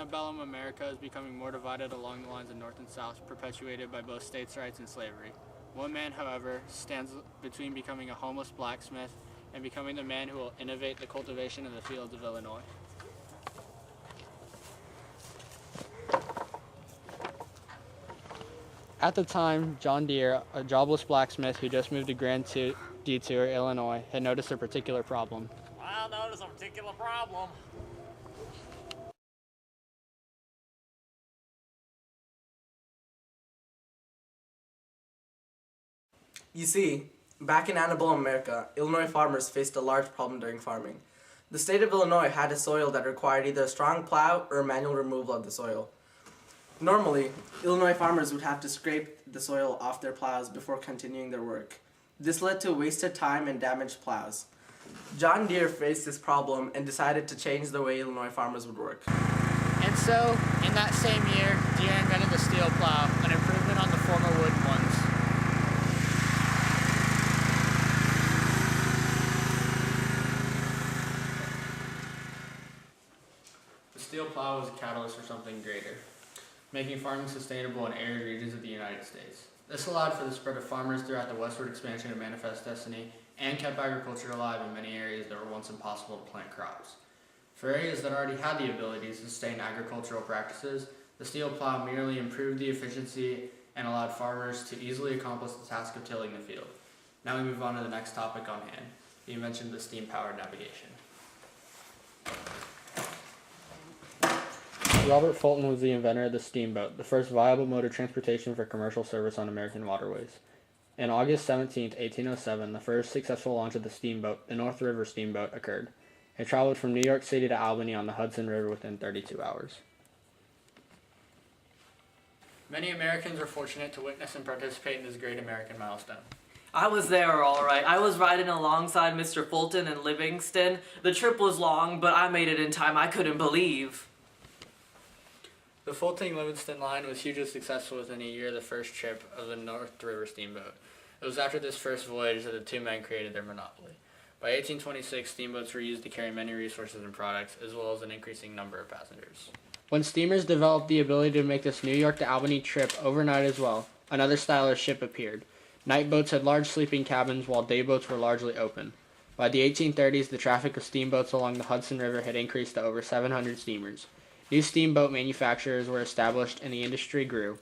Antebellum America is becoming more divided along the lines of North and South, perpetuated by both states' rights and slavery. One man, however, stands between becoming a homeless blacksmith and becoming the man who will innovate the cultivation in the fields of Illinois. At the time, John Deere, a jobless blacksmith who just moved to Grand Detour, Illinois, had noticed a particular problem. I noticed a particular problem. You see, back in Antebellum America, Illinois farmers faced a large problem during farming. The state of Illinois had a soil that required either a strong plow or manual removal of the soil. Normally, Illinois farmers would have to scrape the soil off their plows before continuing their work. This led to wasted time and damaged plows. John Deere faced this problem and decided to change the way Illinois farmers would work. And so, in that same year, Deere invented the steel plow, an improvement on the former wooden ones. The steel plow was a catalyst for something greater, making farming sustainable in arid regions of the United States. This allowed for the spread of farmers throughout the westward expansion of Manifest Destiny and kept agriculture alive in many areas that were once impossible to plant crops. For areas that already had the ability to sustain agricultural practices, the steel plow merely improved the efficiency and allowed farmers to easily accomplish the task of tilling the field. Now we move on to the next topic on hand, the invention of the steam-powered navigation. Robert Fulton was the inventor of the steamboat, the first viable mode of transportation for commercial service on American waterways. On August 17, 1807, the first successful launch of the steamboat, the North River Steamboat, occurred. It traveled from New York City to Albany on the Hudson River within 32 hours. Many Americans were fortunate to witness and participate in this great American milestone. I was there, all right. I was riding alongside Mr. Fulton and Livingston. The trip was long, but I made it in time. I couldn't believe. The Fulton-Livingston line was hugely successful within a year of the first trip of the North River Steamboat. It was after this first voyage that the two men created their monopoly. By 1826, steamboats were used to carry many resources and products, as well as an increasing number of passengers. When steamers developed the ability to make this New York to Albany trip overnight as well, another style of ship appeared. Night boats had large sleeping cabins, while day boats were largely open. By the 1830s, the traffic of steamboats along the Hudson River had increased to over 700 steamers. New steamboat manufacturers were established and the industry grew.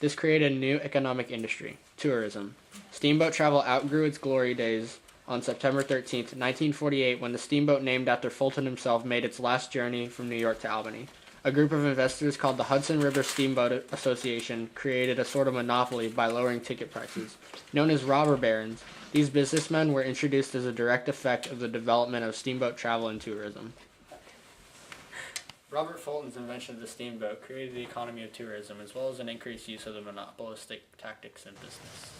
This created a new economic industry, tourism. Steamboat travel outgrew its glory days on September 13, 1948, when the steamboat named after Fulton himself made its last journey from New York to Albany. A group of investors called the Hudson River Steamboat Association created a sort of monopoly by lowering ticket prices. Known as robber barons, these businessmen were introduced as a direct effect of the development of steamboat travel and tourism. Robert Fulton's invention of the steamboat created the economy of tourism, as well as an increased use of the monopolistic tactics in business.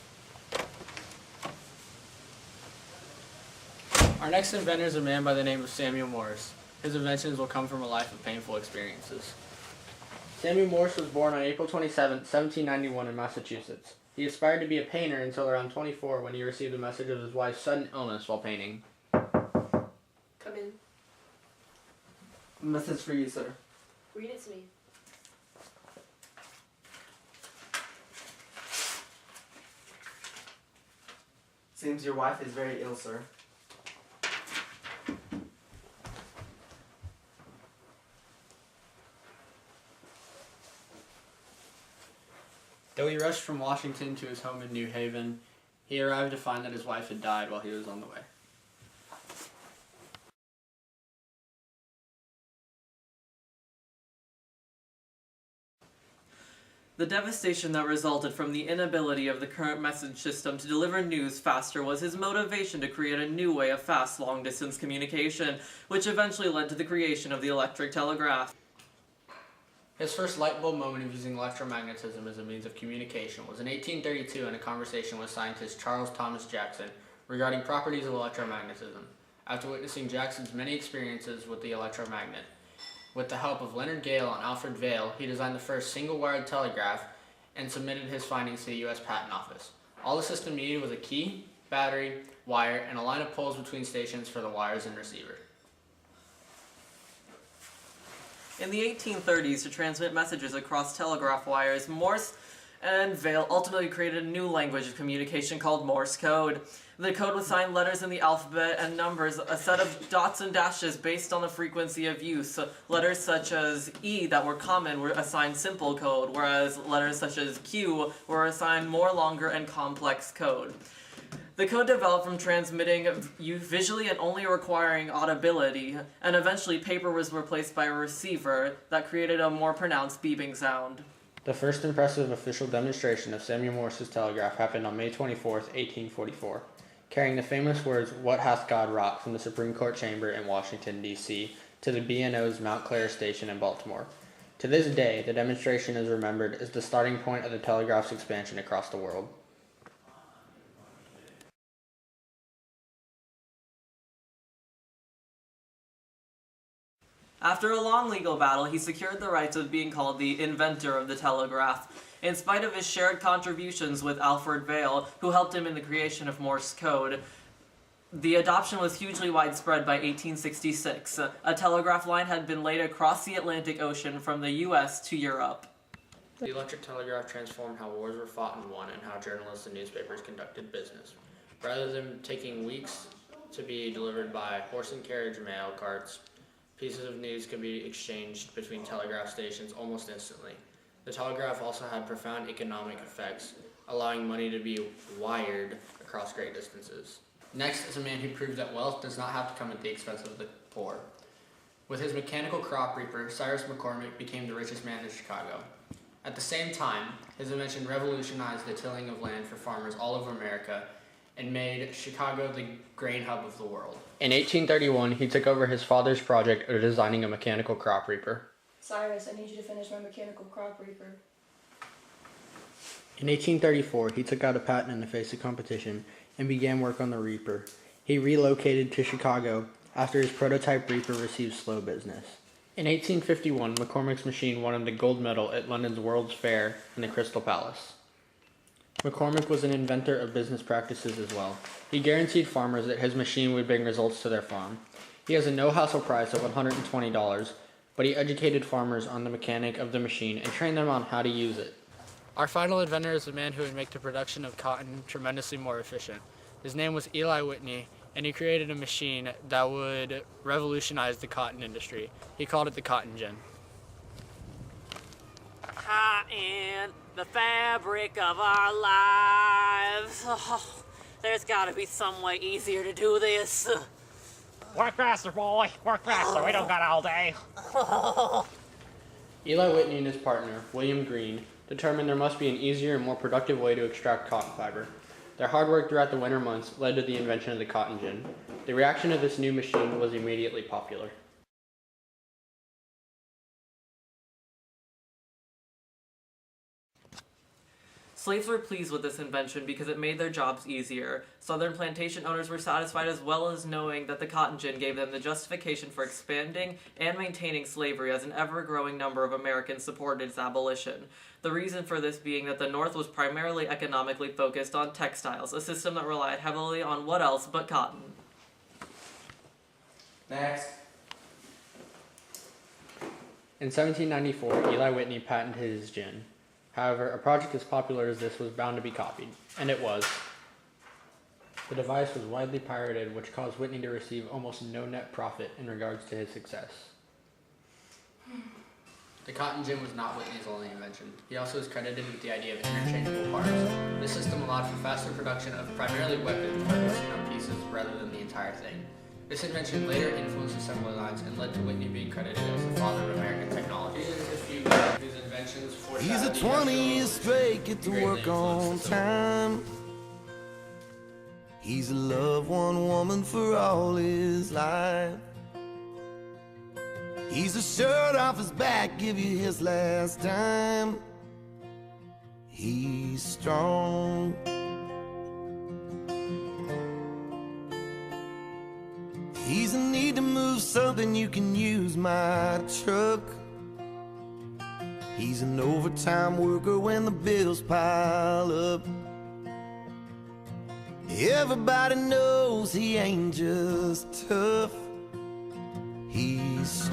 Our next inventor is a man by the name of Samuel Morse. His inventions will come from a life of painful experiences. Samuel Morse was born on April 27, 1791 in Massachusetts. He aspired to be a painter until around 24 when he received a message of his wife's sudden illness while painting. Come in. Message for you, sir. Read it to me. Seems your wife is very ill, sir. Though he rushed from Washington to his home in New Haven, he arrived to find that his wife had died while he was on the way. The devastation that resulted from the inability of the current message system to deliver news faster was his motivation to create a new way of fast long-distance communication, which eventually led to the creation of the electric telegraph. His first light bulb moment of using electromagnetism as a means of communication was in 1832 in a conversation with scientist Charles Thomas Jackson regarding properties of electromagnetism. After witnessing Jackson's many experiences with the electromagnet, with the help of Leonard Gale and Alfred Vail, he designed the first single-wired telegraph and submitted his findings to the U.S. Patent Office. All the system needed was a key, battery, wire, and a line of poles between stations for the wires and receiver. In the 1830s, to transmit messages across telegraph wires, Morse and Vail ultimately created a new language of communication called Morse code. The code would assign letters in the alphabet and numbers, a set of dots and dashes based on the frequency of use. So letters such as E that were common were assigned simple code, whereas letters such as Q were assigned more longer and complex code. The code developed from transmitting visually and only requiring audibility, and eventually paper was replaced by a receiver that created a more pronounced beeping sound. The first impressive official demonstration of Samuel Morse's telegraph happened on May 24, 1844, carrying the famous words, "What hath God wrought?" from the Supreme Court chamber in Washington, D.C., to the B&O's Mount Clara station in Baltimore. To this day, the demonstration is remembered as the starting point of the telegraph's expansion across the world. After a long legal battle, he secured the rights of being called the inventor of the telegraph. In spite of his shared contributions with Alfred Vail, who helped him in the creation of Morse code, the adoption was hugely widespread by 1866. A telegraph line had been laid across the Atlantic Ocean from the U.S. to Europe. The electric telegraph transformed how wars were fought and won and how journalists and newspapers conducted business. Rather than taking weeks to be delivered by horse and carriage mail carts, pieces of news could be exchanged between telegraph stations almost instantly. The telegraph also had profound economic effects, allowing money to be wired across great distances. Next is a man who proved that wealth does not have to come at the expense of the poor. With his mechanical crop reaper, Cyrus McCormick became the richest man in Chicago. At the same time, his invention revolutionized the tilling of land for farmers all over America and made Chicago the grain hub of the world. In 1831, he took over his father's project of designing a mechanical crop reaper. Cyrus, I need you to finish my mechanical crop reaper. In 1834, he took out a patent in the face of competition and began work on the reaper. He relocated to Chicago after his prototype reaper received slow business. In 1851, McCormick's machine won the gold medal at London's World's Fair in the Crystal Palace. McCormick was an inventor of business practices as well. He guaranteed farmers that his machine would bring results to their farm. He has a no-hassle price of $120, but he educated farmers on the mechanic of the machine and trained them on how to use it. Our final inventor is the man who would make the production of cotton tremendously more efficient. His name was Eli Whitney, and he created a machine that would revolutionize the cotton industry. He called it the cotton gin. Cotton, the fabric of our lives. Oh, there's gotta be some way easier to do this. Work faster, boy. Work faster. We don't got all day. Eli Whitney and his partner, William Green, determined there must be an easier and more productive way to extract cotton fiber. Their hard work throughout the winter months led to the invention of the cotton gin. The reaction to this new machine was immediately popular. Slaves were pleased with this invention because it made their jobs easier. Southern plantation owners were satisfied, as well as knowing that the cotton gin gave them the justification for expanding and maintaining slavery, as an ever-growing number of Americans supported its abolition. The reason for this being that the North was primarily economically focused on textiles, a system that relied heavily on what else but cotton. Next. In 1794, Eli Whitney patented his gin. However, a project as popular as this was bound to be copied, and it was. The device was widely pirated, which caused Whitney to receive almost no net profit in regards to his success. The cotton gin was not Whitney's only invention. He also is credited with the idea of interchangeable parts. This system allowed for faster production of primarily weapons, focusing on pieces rather than the entire thing. This invention later influenced assembly lines and led to Whitney being credited as the father of American technology. These are just a few of his inventions. He's a 20 years straight, get to work on time. He's loved one woman for all his life. He's a shirt off his back, give you his last dime. He's strong. He's in need to move something, you can use my truck. He's an overtime worker when the bills pile up. Everybody knows he ain't just tough. He's